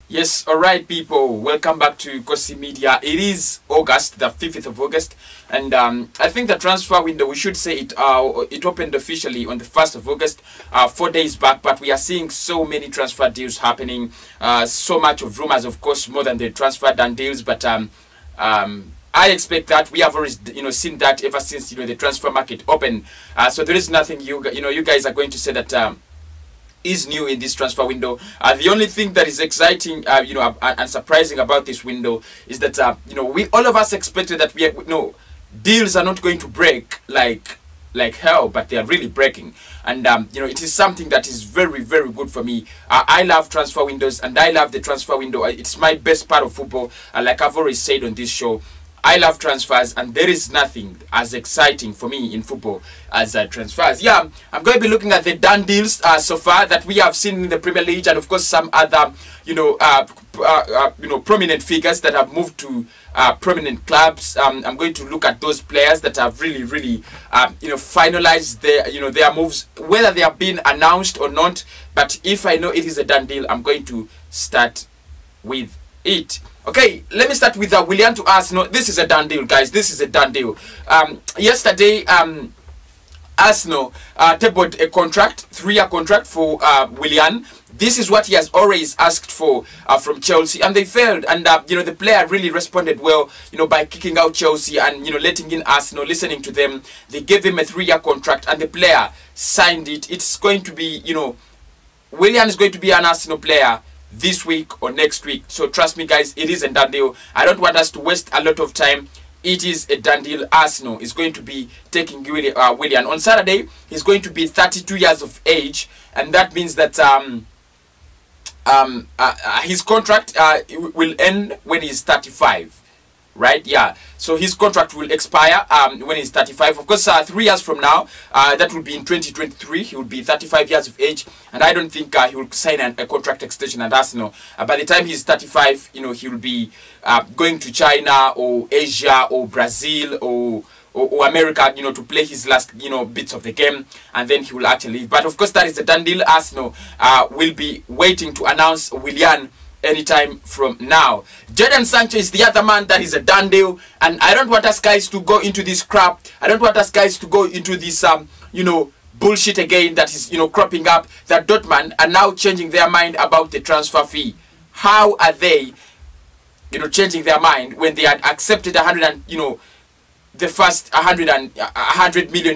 Yes, all right, people. Welcome back to Kosi Media. It is August, the 5th of August, and I think the transfer window, we should say it opened officially on the 1st of August, 4 days back. But we are seeing so many transfer deals happening, so much of rumors, of course, more than the transfer done deals. But I expect that we have already, seen that ever since the transfer market opened. So there is nothing you guys are going to say that. Is new in this transfer window. The only thing that is exciting, and surprising about this window is that we all of us expected that deals are not going to break like hell, but they are really breaking, and it is something that is very, very good for me. I love transfer windows, and I love the transfer window. It's my best part of football, like I've already said on this show. I love transfers, and there is nothing as exciting for me in football as transfers. Yeah, I'm going to be looking at the done deals so far that we have seen in the Premier League, and of course some other, prominent figures that have moved to prominent clubs. I'm going to look at those players that have really, finalized their moves, whether they have been announced or not. But if I know it is a done deal, I'm going to start with it. Okay, let me start with Willian to Arsenal. This is a done deal, guys. This is a done deal. Yesterday, Arsenal tabled a contract, 3-year contract for Willian. This is what he has always asked for from Chelsea, and they failed. And the player really responded well, by kicking out Chelsea and letting in Arsenal, listening to them. They gave him a 3-year contract, and the player signed it. It's going to be, Willian is going to be an Arsenal player this week or next week. So trust me, guys, it is a done deal. I don't want us to waste a lot of time. It is a done deal. Arsenal is going to be taking Willian. On Saturday, he's going to be 32 years of age, and that means that his contract will end when he's 35. Right? Yeah. So his contract will expire when he's 35. Of course, 3 years from now, that will be in 2023. He will be 35 years of age, and I don't think he will sign a contract extension at Arsenal. By the time he's 35, he will be going to China or Asia or Brazil or America, to play his last, bits of the game, and then he will actually leave. But of course, that is a done deal. Arsenal will be waiting to announce Willian anytime from now. Jadon Sancho is the other man that is a done deal, and I don't want us guys to go into this crap. I don't want us guys to go into this bullshit again that is cropping up, that Dortmund are now changing their mind about the transfer fee. How are they changing their mind when they had accepted 100 million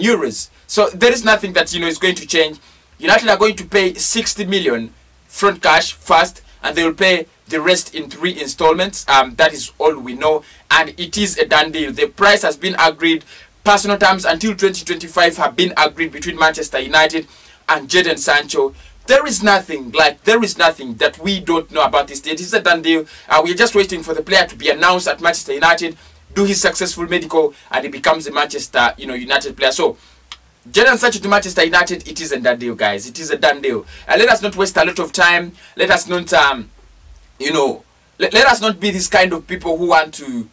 euros? So there is nothing that is going to change. United are going to pay 60 million front cash first, and they will pay the rest in 3 installments. That is all we know, and it is a done deal. The price has been agreed. Personal terms until 2025 have been agreed between Manchester United and Jadon Sancho. There is nothing that we don't know about this deal. It is a done deal. We're just waiting for the player to be announced at Manchester United, do his successful medical, and he becomes a Manchester United player. So Jadon Sancho to Manchester United, it is a done deal, guys. It is a done deal. Let us not waste a lot of time. Let us not, let us not be this kind of people who want to,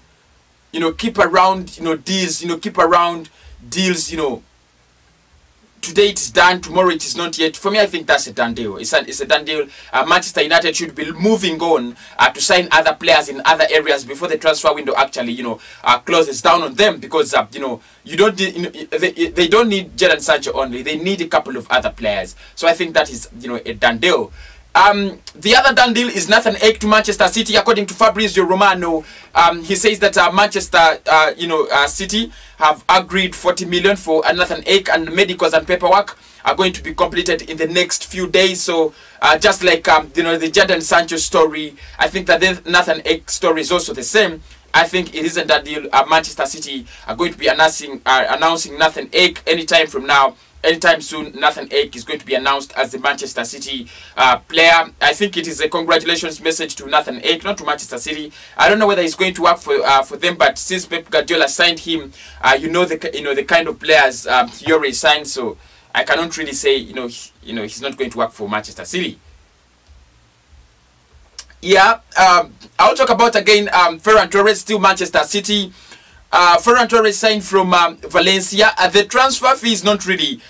keep around, deals, keep around deals, Today it is done, tomorrow it is not yet. For me, I think that's a done deal. It's a done deal. Manchester United should be moving on to sign other players in other areas before the transfer window actually, closes down on them, because you don't need, they don't need Jadon Sancho only. They need a couple of other players. So I think that is a done deal. The other done deal is Nathan Ake to Manchester City. According to Fabrizio Romano, he says that Manchester City have agreed 40 million for Nathan Ake, and medicals and paperwork are going to be completed in the next few days. So just like the Jadon Sancho story, I think that the Nathan Ake story is also the same. I think it isn't that deal. Manchester City are going to be announcing Nathan Ake anytime from now. Anytime soon, Nathan Ake is going to be announced as the Manchester City player. I think it is a congratulations message to Nathan Ake, not to Manchester City. I don't know whether he's going to work for them, but since Pep Guardiola signed him, the kind of players he already signed. So I cannot really say he's not going to work for Manchester City. Yeah, I'll talk about again Ferran Torres, still Manchester City. Ferran Torres signed from Valencia. The transfer fee is not really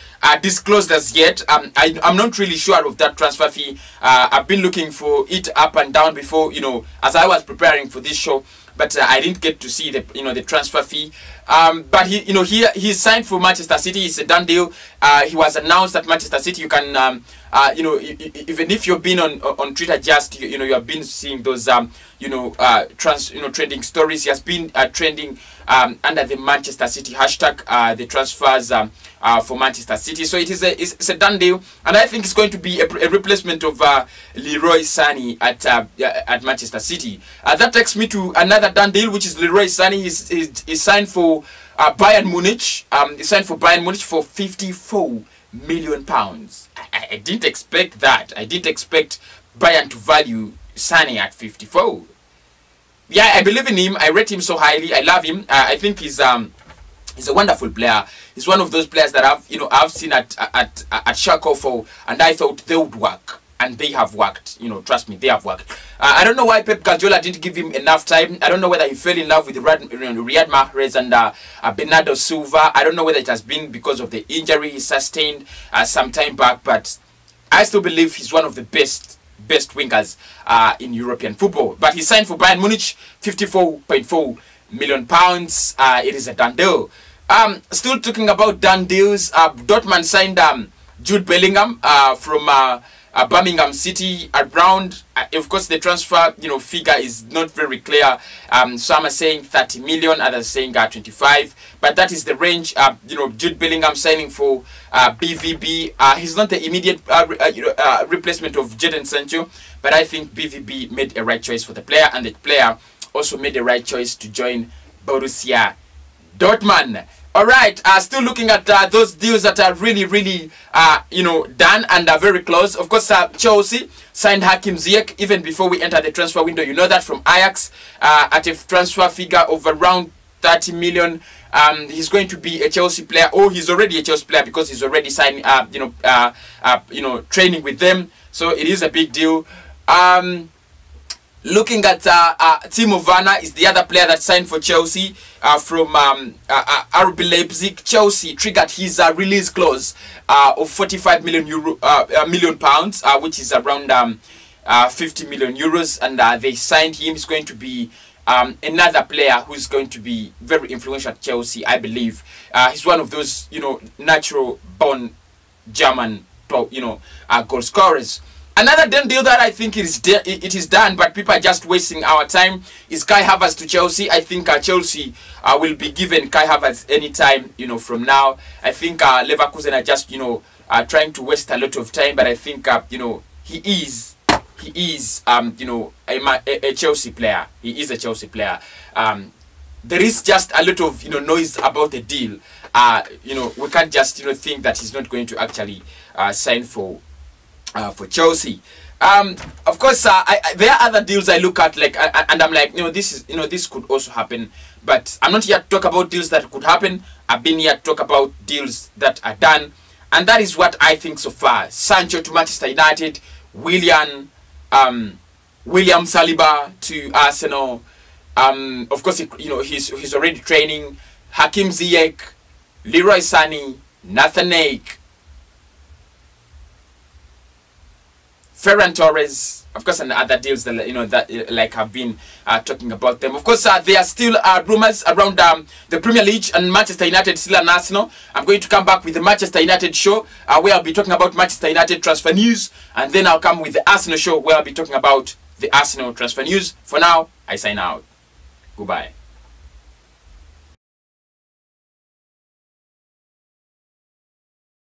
disclosed as yet. I'm not really sure of that transfer fee. I've been looking for it up and down before, you know, as I was preparing for this show, but I didn't get to see the, you know, the transfer fee. But he, you know, he signed for Manchester City. It's a done deal. He was announced at Manchester City. You can, you know, even if you've been on Twitter, just you know, you have been seeing those, you know, trending stories. He has been trending under the Manchester City hashtag, the transfers for Manchester City. So it's a done deal, and I think it's going to be a replacement of Leroy Sané at Manchester City. That takes me to another done deal, which is Leroy Sané. He's signed for Bayern Munich. He signed for Bayern Munich for £54 million. I didn't expect that. I didn't expect Bayern to value Sané at 54. Yeah, I believe in him. I rate him so highly. I love him. I think he's a wonderful player. He's one of those players that I've seen at Schalke for, and I thought they would work, and they have worked. You know, trust me, they have worked. I don't know why Pep Guardiola didn't give him enough time. I don't know whether he fell in love with Riyad Mahrez and Bernardo Silva. I don't know whether it has been because of the injury he sustained some time back, but I still believe he's one of the best wingers in European football. But he signed for Bayern Munich, £54.4 million. It is a done deal. Still talking about done deals, Dortmund signed Jude Bellingham from Birmingham City around, of course, the transfer, you know, figure is not very clear. Some are saying 30 million, others saying 25, but that is the range. You know, Jude Bellingham signing for BVB. He's not the immediate replacement of Jadon Sancho, but I think BVB made a right choice for the player, and the player also made the right choice to join Borussia Dortmund. All right, still looking at those deals that are really, you know, done and are very close. Of course, Chelsea signed Hakim Ziyech even before we enter the transfer window. You know that, from Ajax at a transfer figure of around 30 million. He's going to be a Chelsea player, or he's already a Chelsea player because he's already signed, you know, training with them. So it is a big deal. Looking at Timo Werner is the other player that signed for Chelsea from RB Leipzig. Chelsea triggered his release clause of 45 million pounds, which is around 50 million euros, and they signed him. He's going to be another player who's going to be very influential at Chelsea, I believe. He's one of those, you know, natural born German, you know, goal scorers. Another done deal that I think it is done, but people are just wasting our time, is Kai Havertz to Chelsea. I think Chelsea will be given Kai Havertz anytime, you know, from now. I think Leverkusen are just, you know, trying to waste a lot of time, but I think, you know, he is, you know, a Chelsea player. He is a Chelsea player. There is just a lot of, you know, noise about the deal. You know, we can't just, you know, think that he's not going to actually sign for Chelsea. Of course, there are other deals I look at, like, and I'm like, you know, this could also happen. But I'm not here to talk about deals that could happen. I've been here to talk about deals that are done, and that is what I think so far. Sancho to Manchester United, Willian Saliba to Arsenal. Of course, you know, he's already training. Hakim Ziyech, Leroy Sané, Nathan Ake, Ferran Torres, of course, and other deals that, you know, that like have been talking about them. Of course, there are still rumors around the Premier League and Manchester United still and Arsenal. I'm going to come back with the Manchester United show where I'll be talking about Manchester United transfer news, and then I'll come with the Arsenal show where I'll be talking about the Arsenal transfer news. For now, I sign out. Goodbye.